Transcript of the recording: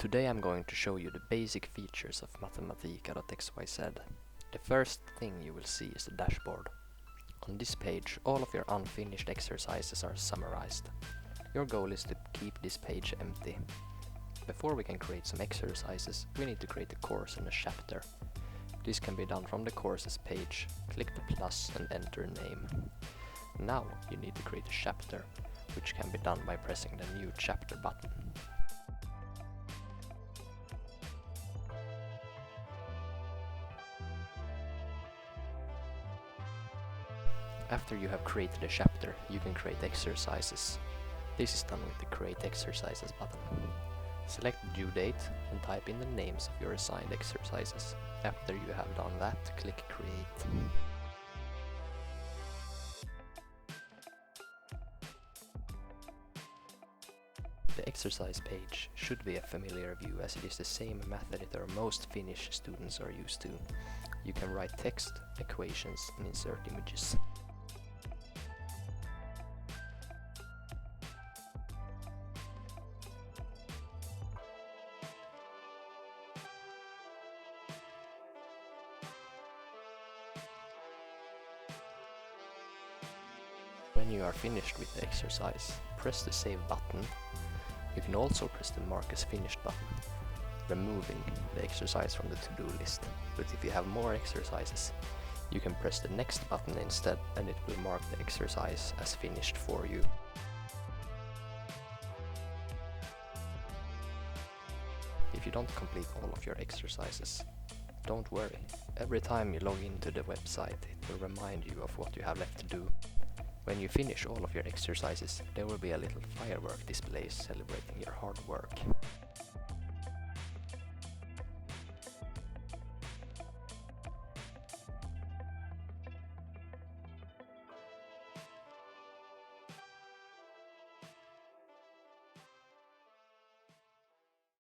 Today I'm going to show you the basic features of matematiikka.xyz. The first thing you will see is the dashboard. On this page, all of your unfinished exercises are summarized. Your goal is to keep this page empty. Before we can create some exercises, we need to create a course and a chapter. This can be done from the courses page. Click the plus and enter name. Now you need to create a chapter, which can be done by pressing the new chapter button. After you have created a chapter, you can create exercises. This is done with the Create Exercises button. Select the due date and type in the names of your assigned exercises. After you have done that, click Create. The exercise page should be a familiar view, as it is the same method that most Finnish students are used to. You can write text, equations, and insert images. When you are finished with the exercise, press the Save button. You can also press the Mark as Finished button, removing the exercise from the to-do list. But if you have more exercises, you can press the Next button instead, and it will mark the exercise as finished for you. If you don't complete all of your exercises, don't worry. Every time you log into the website, it will remind you of what you have left to do. When you finish all of your exercises, there will be a little firework display celebrating your hard work.